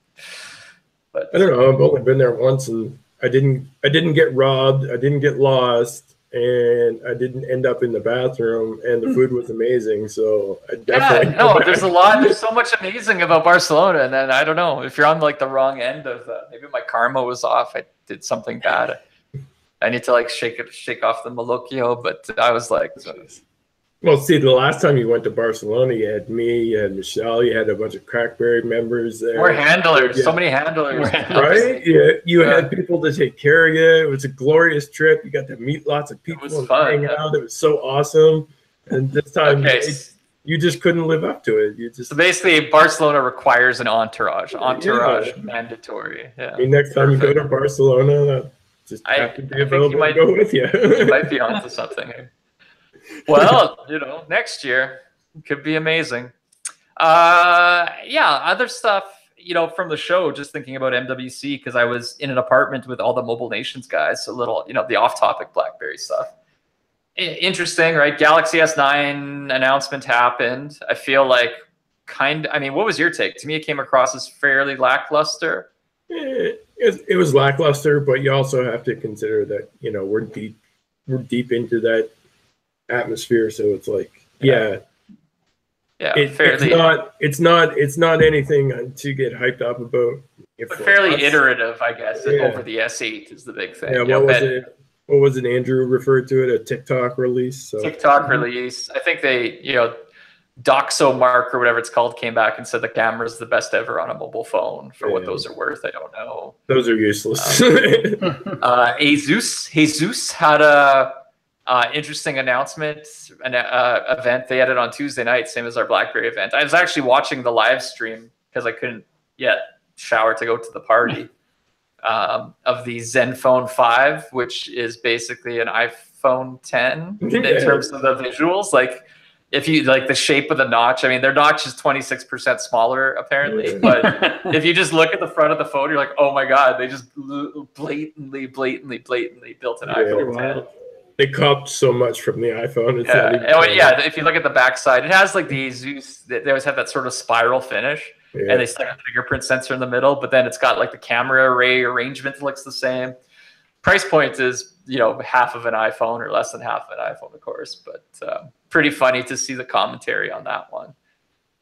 But I don't know. I've only been there once, and I didn't get robbed. I didn't get lost, and I didn't end up in the bathroom. And the food was amazing. So I definitely there's a lot. There's so much amazing about Barcelona, and then I don't know if you're on like the wrong end of maybe my karma was off. I did something bad. I need to like shake off the Malocchio, but I was like, well, see, the last time you went to Barcelona, you had me, you had Michelle, you had a bunch of CrackBerry members there. We're handlers, so many handlers, right? Yeah, you had people to take care of you. It was a glorious trip. You got to meet lots of people and hang out. It was so awesome. And this time, you just couldn't live up to it. So basically, Barcelona requires an entourage. Mandatory. Yeah. I mean, next time you go to Barcelona, just have to be available to go with you. You might be onto something. Well, you know, next year could be amazing. Other stuff, you know, from the show, just thinking about MWC, because I was in an apartment with all the Mobile Nations guys, so little, you know, the off-topic BlackBerry stuff. Interesting, right? Galaxy S9 announcement happened. I feel like I mean, what was your take? To me, it came across as fairly lackluster. It was lackluster, but you also have to consider that, you know, we're deep into that atmosphere, so it's like it's not anything to get hyped up about. But fairly iterative, I guess. Over the S8 is the big thing. Yeah, what was it Andrew referred to it, a TikTok release? So. TikTok release. I think they, you know, DoxoMark or whatever it's called came back and said the camera's the best ever on a mobile phone. For what those are worth, I don't know. Those are useless. Jesus had a interesting announcement, an event they had it on Tuesday night, same as our BlackBerry event. I was actually watching the live stream because I couldn't yet shower to go to the party of the Zenfone 5, which is basically an iPhone 10 in terms of the visuals. Like, if you like the shape of the notch, I mean, their notch is 26% smaller apparently, but if you just look at the front of the phone, you're like, oh my God, they just blatantly built an iPhone 10. They copied so much from the iPhone. It's if you look at the back side, it has like the Zeus, they always have that sort of spiral finish, and they stuck a fingerprint sensor in the middle, but then it's got like the camera array arrangement looks the same. Price point is, you know, half of an iPhone or less than half of an iPhone, of course, but pretty funny to see the commentary on that one.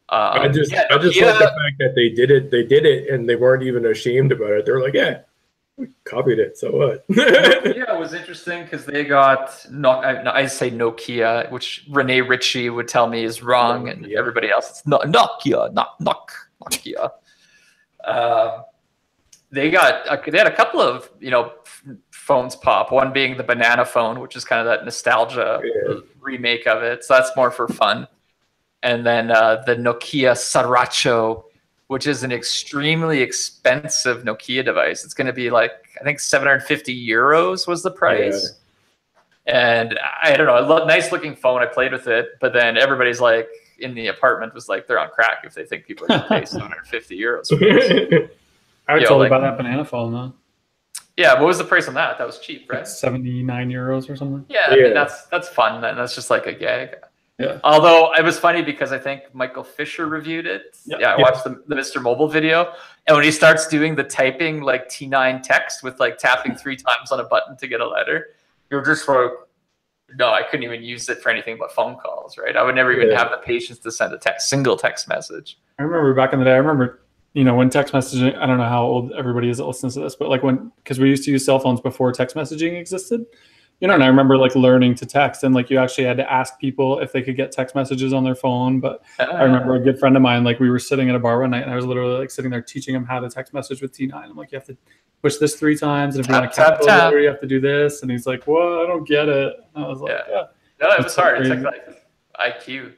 I just like the fact that they did it, and they weren't even ashamed about it. They're like, yeah, we copied it, so what? It was interesting because they got I say Nokia, which Rene Ritchie would tell me is wrong, and everybody else it's Nokia, not Nokia. They had a couple of, you know, phones pop. One being the banana phone, which is kind of that nostalgia remake of it. So that's more for fun. And then the Nokia Sriracha, which is an extremely expensive Nokia device. It's going to be like, I think 750 euros was the price. And I don't know, a nice looking phone. I played with it, but then everybody's like in the apartment was like, they're on crack if they think people are going to pay 750 euros for this. I would tell you about that banana phone though. Yeah, what was the price on that? That was cheap, right? Like 79 euros or something. Yeah, I mean, that's fun, and that's just like a gag. Yeah. Although it was funny because I think Michael Fisher reviewed it. I watched the Mr. Mobile video, and when he starts doing the typing like T9 text with like tapping 3 times on a button to get a letter, you're just like, no, I couldn't even use it for anything but phone calls, right? I would never even have the patience to send a single text message. I remember back in the day. You know, when text messaging, I don't know how old everybody is that listens to this, but like because we used to use cell phones before text messaging existed, you know, and I remember like learning to text, and like you actually had to ask people if they could get text messages on their phone. But I remember a good friend of mine, like we were sitting at a bar one night, and I was literally like sitting there teaching him how to text message with T9. I'm like, you have to push this 3 times, and if you want to capital letter, you have to do this. And he's like, well, I don't get it. And I was like, no, it was hard. It's like IQ.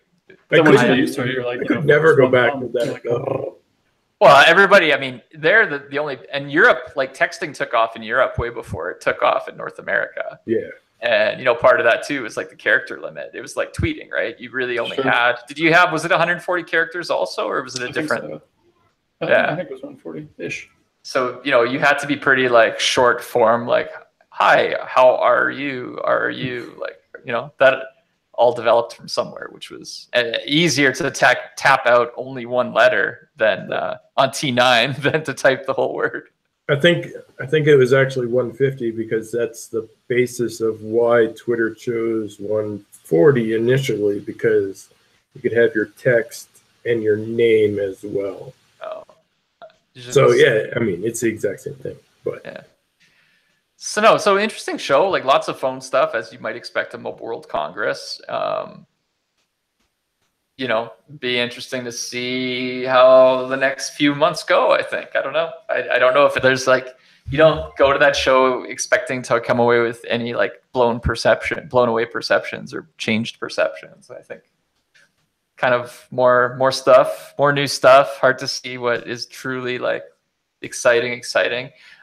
Then once you get used to it, you're like, I could never go back to that. Well, everybody, I mean, they're the only, and Europe, like texting took off in Europe way before it took off in North America. Yeah. And, you know, part of that too is like the character limit. It was like tweeting, right? You really only had, was it 140 characters also, or was it a different? Yeah. I think it was 140-ish. So, you know, you had to be pretty like short form, like, hi, how are you? Are you like, you know, that all developed from somewhere, which was easier to tap out only one letter than on T9 than to type the whole word. I think it was actually 150 because that's the basis of why Twitter chose 140 initially, because you could have your text and your name as well. Oh. So yeah, I mean, it's the exact same thing, but yeah. So interesting show, like lots of phone stuff as you might expect at Mobile World Congress. You know, be interesting to see how the next few months go. I think, I don't know. I don't know if there's like, you don't go to that show expecting to come away with any like blown away perceptions or changed perceptions. I think kind of more stuff, more new stuff. Hard to see what is truly like exciting.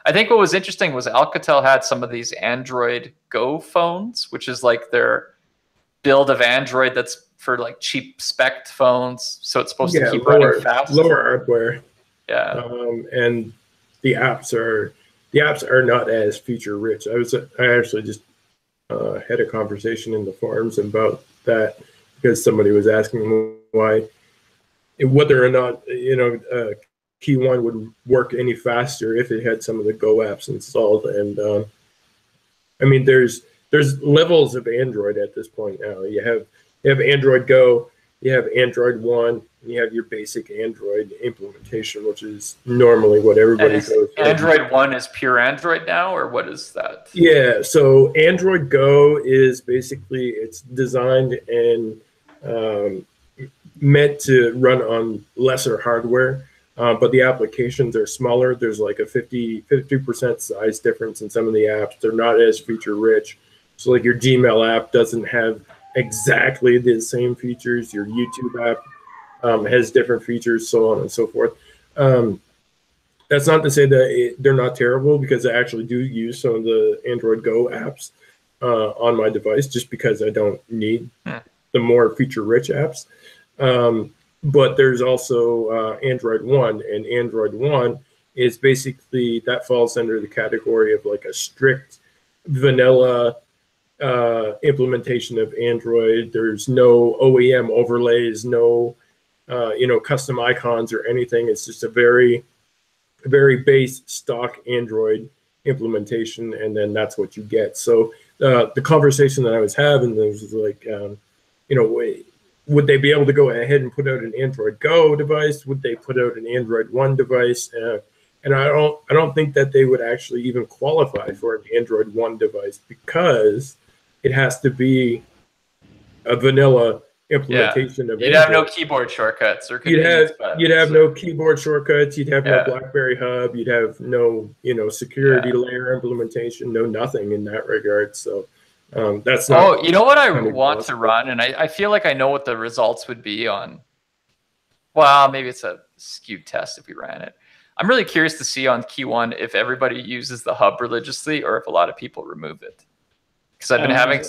I think what was interesting was Alcatel had some of these Android Go phones, which is like their build of Android that's for like cheap spec phones. So it's supposed to keep running fast. Lower hardware. Yeah. And the apps are not as feature rich. I actually just had a conversation in the forums about that because somebody was asking whether or not, you know, KEYone would work any faster if it had some of the Go apps installed. And I mean, there's levels of Android at this point now. You have Android Go, you have Android One, and you have your basic Android implementation, which is normally what everybody goes through. Android One is pure Android now, or what is that? Yeah, so Android Go is basically, it's designed and meant to run on lesser hardware. But the applications are smaller. There's like a 50% size difference in some of the apps. They're not as feature rich. So like your Gmail app doesn't have exactly the same features. Your YouTube app has different features, so on and so forth. That's not to say that they're not terrible, because I actually do use some of the Android Go apps on my device just because I don't need the more feature rich apps. But there's also Android One, and Android One is basically, that falls under the category of like a strict vanilla implementation of Android. There's no OEM overlays, no custom icons or anything. It's just a very base stock Android implementation, and then that's what you get. So the conversation that I was having was like, would they be able to go ahead and put out an Android Go device? Would they put out an Android One device? And I don't think that they would actually even qualify for an Android One device, because it has to be a vanilla implementation of Android. You'd have no keyboard shortcuts, or you'd have no keyboard shortcuts. You'd have no BlackBerry hub. You'd have no security layer implementation. No nothing in that regard. So. That's not. Oh, you know what I want to run, and I feel like I know what the results would be on. Well, maybe it's a skewed test if we ran it. I'm really curious to see on KEYone if everybody uses the hub religiously, or if a lot of people remove it. Because I've been having.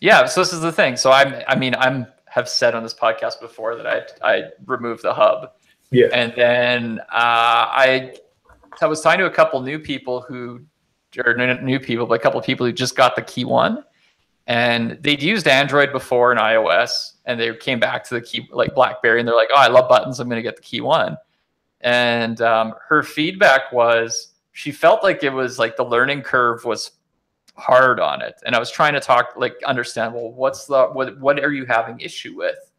Yeah, so this is the thing. So I have said on this podcast before that I removed the hub. Yeah. And then I was talking to a couple new people but a couple of people who just got the KEYone, and they'd used Android before and iOS, and they came back to the BlackBerry, and they're like, oh, I love buttons, I'm going to get the KEYone. And her feedback was she felt like it was like the learning curve was hard on it. And I was trying to understand, well, what are you having issue with?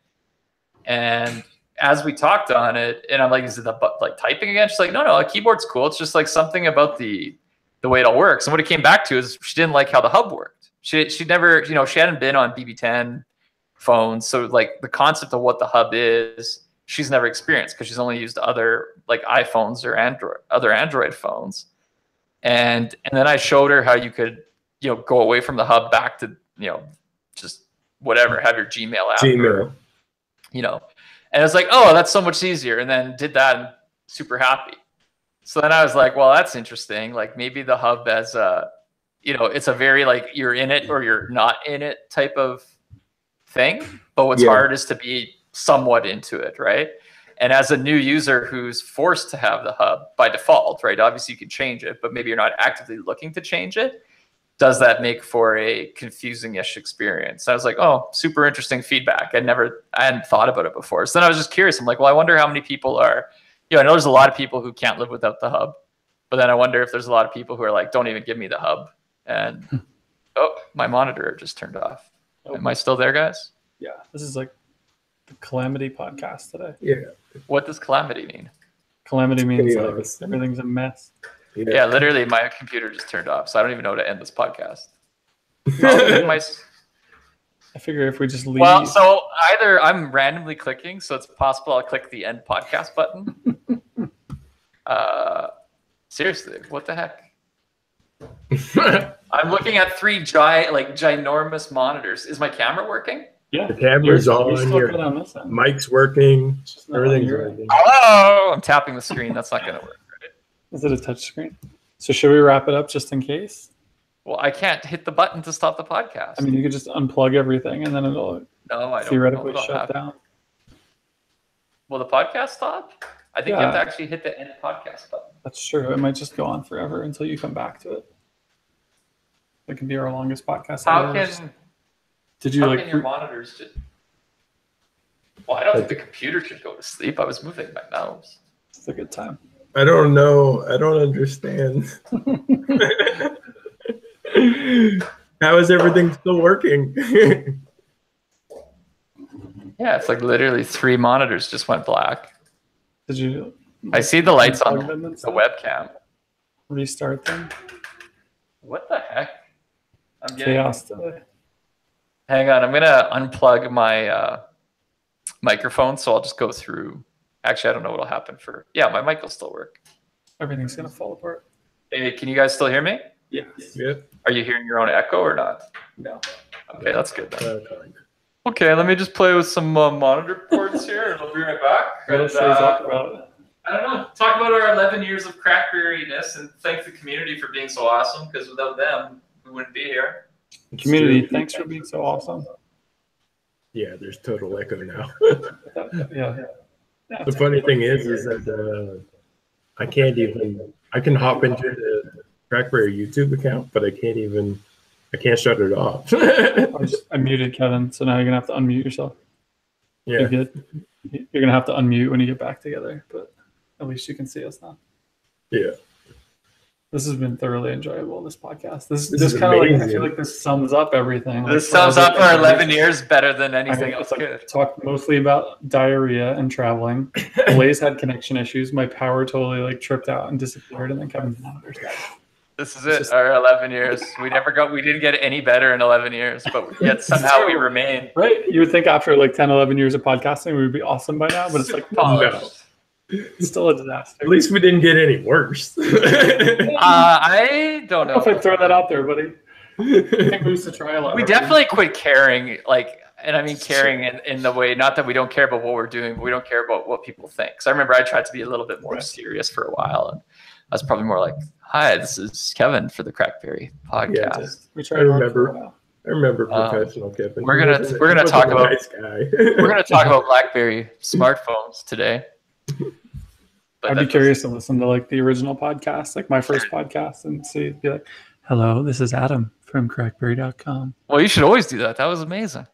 And as we talked on it, and I'm like, is it the typing again? She's like, no, a keyboard's cool. It's just like something about the way it all works. And what it came back to is she didn't like how the hub worked. She never, she hadn't been on BB10 phones. So like the concept of what the hub is, she's never experienced, because she's only used other like iPhones or other Android phones. And then I showed her how you could, go away from the hub back to, just whatever, have your Gmail app. Gmail. And it's like, oh, that's so much easier. And then did that and super happy. So then I was like, well, that's interesting. Like maybe the hub as it's a very like you're in it or you're not in it type of thing. But what's hard is to be somewhat into it, right? And as a new user who's forced to have the hub by default, right? Obviously you can change it, but maybe you're not actively looking to change it. Does that make for a confusing-ish experience? I was like, oh, super interesting feedback. I hadn't thought about it before. So then I was just curious. I'm like, well, I wonder how many people are, I know there's a lot of people who can't live without the hub, but then I wonder if there's a lot of people who are like, don't even give me the hub. And oh, my monitor just turned off. Oh. Am I still there, guys? Yeah, this is like the Calamity podcast today. Yeah. What does calamity mean? Calamity means like everything's a mess. Yeah, literally, my computer just turned off, so I don't even know how to end this podcast. I figure if we just leave. Well, so either I'm randomly clicking, so it's possible I'll click the end podcast button. Seriously, what the heck? I'm looking at 3 ginormous monitors. Is my camera working? Yeah, the camera's on. Your mic's working. Everything's working. Oh, I'm tapping the screen. That's not going to work. Is it a touch screen? So should we wrap it up just in case? Well, I can't hit the button to stop the podcast. I mean, you could just unplug everything and then it'll theoretically shut down. Will the podcast stop? I think you have to actually hit the end podcast button. That's true. It might just go on forever until you come back to it. It can be our longest podcast. How can your monitors just... Well, I don't think the computer should go to sleep. I was moving my mouse. It's a good time. I don't know. I don't understand. How is everything still working? Yeah, it's like literally 3 monitors just went black. Did you? I see the lights on the webcam. Restart them. What the heck? I'm getting chaos today. Hang on, I'm gonna unplug my microphone, so I'll just go through. Actually, I don't know what'll happen for. Yeah, my mic will still work. Everything's gonna fall apart. Hey, can you guys still hear me? Yes. Yeah. Are you hearing your own echo or not? No. Okay, that's good then. Okay, let me just play with some monitor ports here, and I'll be right back. What else talk about? I don't know. Talk about our 11 years of CrackBerry-ness and thank the community for being so awesome, because without them, we wouldn't be here. Community, thanks for being so awesome. Yeah, there's total echo now. Yeah. The funny thing is that I can hop into the CrackBerry YouTube account, but I can't shut it off. I muted Kevin, so now you're gonna have to unmute yourself. Yeah. You're good. You're gonna have to unmute when you get back together, but at least you can see us now. Yeah. This has been thoroughly enjoyable, this podcast. This kind of like, I feel like this sums up everything. This sums up our 11 years better than anything else could. Talked mostly about diarrhea and traveling. Blaze had connection issues. My power totally tripped out and disappeared, and then Kevin's monitors died. This is it, our 11 years. We didn't get any better in 11 years, but yet somehow we remain. Right? You would think after 10, 11 years of podcasting, we would be awesome by now, but it's like, no. It's still a disaster. At least we didn't get any worse. I don't know if I'd throw that out there, buddy. I think we used to try a lot. We definitely quit caring, and I mean caring in the way, not that we don't care about what we're doing, but we don't care about what people think. So I remember I tried to be a little bit more serious for a while, and I was probably more like, "Hi, this is Kevin for the CrackBerry podcast." Yeah, I remember professional Kevin. We're gonna talk about we're gonna talk about BlackBerry smartphones today. I'd be curious to listen to the original podcast, my first podcast, and be like, "Hello, this is Adam from CrackBerry.com." Well, you should always do that. That was amazing.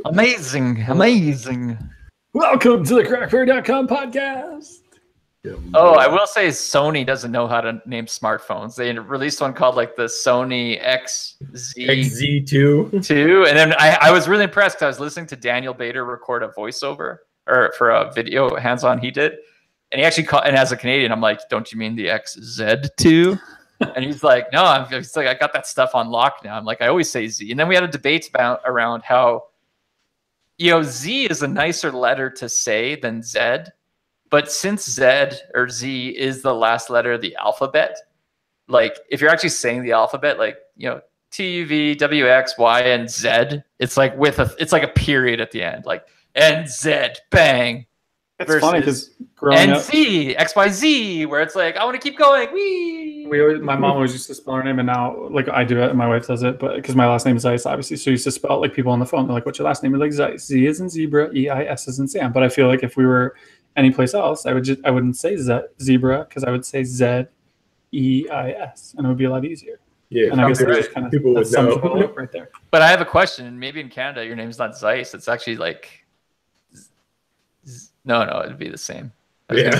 Amazing. Welcome to the CrackBerry.com podcast. Oh, I will say Sony doesn't know how to name smartphones. They released one called the Sony XZ2. And then I was really impressed because I was listening to Daniel Bader record a voiceover for a video hands-on he did. And he actually called, and as a Canadian, I'm like, don't you mean the XZ2? And he's like, no, I got that stuff on lock now. I'm like, I always say Z. And then we had a debate around how, Z is a nicer letter to say than Z. But since Z or Z is the last letter of the alphabet, if you're actually saying the alphabet, T, U, V, W, X, Y, and Z, it's it's like a period at the end, N, Z, bang. It's funny because growing up, NC, X, Y, Z, where it's I want to keep going. Wee. My mom always used to spell her name, and now I do it, and my wife does it, but because my last name is Zeiss, obviously, so I used to spell people on the phone. They're like, "What's your last name?" What's your last name? Is like, Z is in zebra, EIS is in Sam. But I feel if we were anyplace else, I wouldn't say zebra, because I would say ZEIS, and it would be a lot easier. Yeah, and I guess it's just kind of people would know right there. But I have a question. Maybe in Canada, your name's not Zeiss. It's actually like no, it'd be the same. Yeah.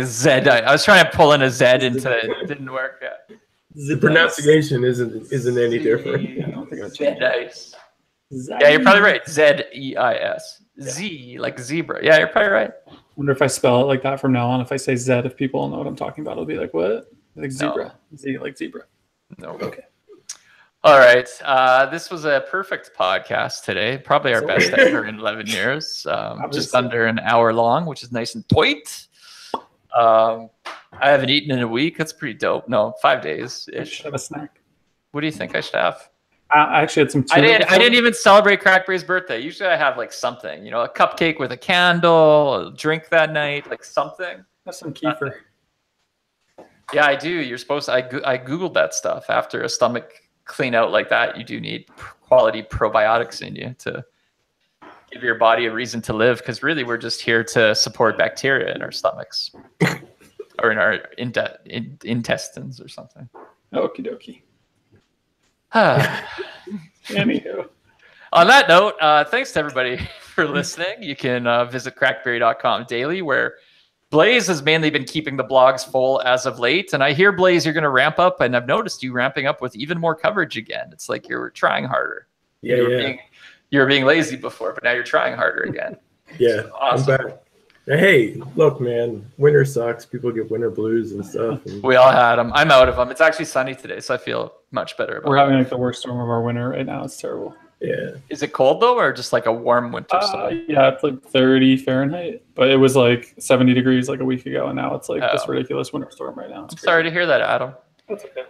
Zed. I was trying to pull in a Z into it. It didn't work. Yeah. The pronunciation isn't any different. I don't think it would change. Zeiss. Yeah, you're probably right. ZEIS. Z like zebra. Yeah, you're probably right. Wonder if I spell it like that from now on. If I say Z, if people know what I'm talking about, it'll be like, what? Like zebra. No. Z like zebra. No. Okay. All right. This was a perfect podcast today. Probably our best ever in 11 years. Just under an hour long, which is nice and tight. I haven't eaten in a week. That's pretty dope. No, 5 days. I should have a snack. What do you think I should have? I actually had some tuna. I didn't even celebrate CrackBerry's birthday. Usually I have like something, a cupcake with a candle, a drink that night, like something. Have some kefir. Yeah, I do. You're supposed to. I Googled that stuff. After a stomach clean out like that, you do need quality probiotics in you to give your body a reason to live, because really we're just here to support bacteria in our stomachs or in our intestines or something. Okie dokie. Anywho, on that note, thanks to everybody for listening. You can visit crackberry.com daily, where Blaze has mainly been keeping the blogs full as of late. And I hear, Blaze, you're going to ramp up, and I've noticed you ramping up with even more coverage again. It's like you're trying harder. Yeah, you were being lazy before, but now you're trying harder again. Yeah, awesome. I'm back. Hey, look, man, winter sucks. People get winter blues and stuff. And we all had them. I'm out of them. It's actually sunny today, so I feel much better about it. We're having like the worst storm of our winter right now. It's terrible. Yeah. Is it cold though, or just like a warm winter storm? Yeah, it's like 30 Fahrenheit, but it was like 70 degrees like a week ago, and now it's like this ridiculous winter storm right now. I'm sorry to hear that, Adam. That's okay.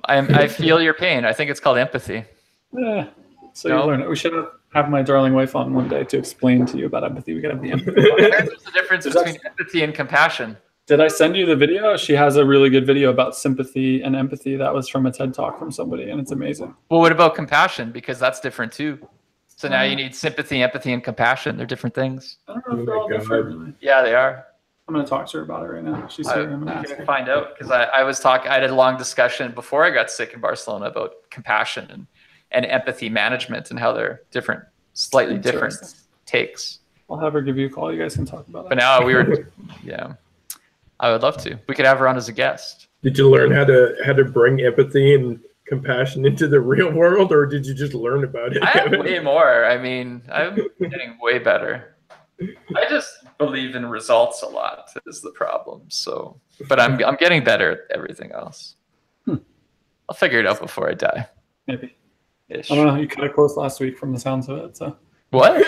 I feel your pain. I think it's called empathy. Yeah. So you learn it. We should have my darling wife on one day to explain to you about empathy. We gotta have the empathy. There's the difference between empathy and compassion. Did I send you the video? She has a really good video about sympathy and empathy. That was from a TED Talk from somebody, and it's amazing. Well, what about compassion? Because that's different too. So now you need sympathy, empathy, and compassion. They're different things. I don't know if they're all different, really. Yeah, they are. I'm going to talk to her about it right now. She's here. I'm going to find out, because I had a long discussion before I got sick in Barcelona about compassion and empathy management and how they're different, slightly different takes. I'll have her give you a call. You guys can talk about it. But now yeah, I would love to. We could have her on as a guest. Did you learn how to bring empathy and compassion into the real world, or did you just learn about it? I have way more. I mean, I'm getting way better. I just believe in results a lot is the problem. So, but I'm getting better at everything else. I'll figure it out before I die. Maybe. I don't know. You cut it close last week from the sounds of it. So what?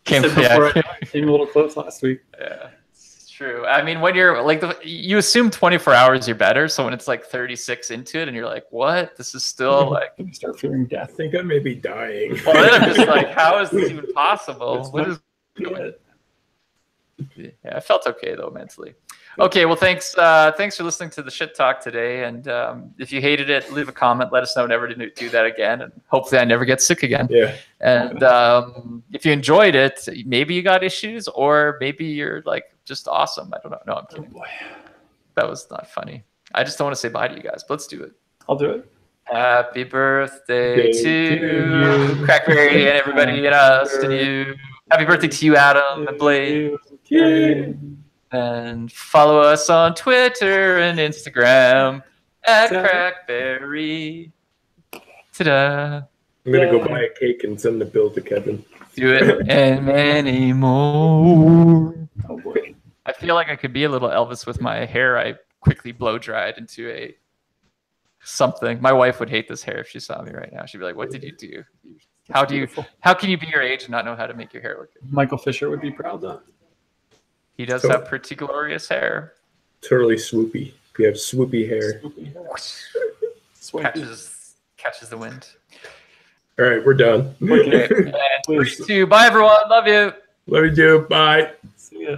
Came a little close last week. Yeah. True. I mean, when you're like you assume 24 hours you're better, so when it's like 36 into it and you're like, what? This is still like you start fearing death. I think I may be dying. Well, then I'm just like, how is this even possible? What is Yeah, I felt okay though mentally. Okay, well, thanks for listening to the shit talk today. And if you hated it, leave a comment. Let us know never to do that again. And hopefully I never get sick again. Yeah. And if you enjoyed it, maybe you got issues, or maybe you're like just awesome. I don't know. No, I'm kidding. Oh boy. That was not funny. I just don't want to say bye to you guys, but let's do it. I'll do it. Happy birthday to CrackBerry and everybody and us and you. Happy birthday to you, Adam and Blaze. And follow us on Twitter and Instagram at CrackBerry. Ta-da. I'm going to go buy a cake and send the bill to Kevin. Do it and many more. Oh boy. I feel like I could be a little Elvis with my hair. I quickly blow dried into a something. My wife would hate this hair if she saw me right now. She'd be like, what did you do? How can you be your age and not know how to make your hair look good? Michael Fisher would be proud though. He does have pretty glorious hair. Totally swoopy. You have swoopy hair. Catches the wind. All right, we're done. Okay. 3, 2, bye everyone. Love you. Love you too. Bye. See ya.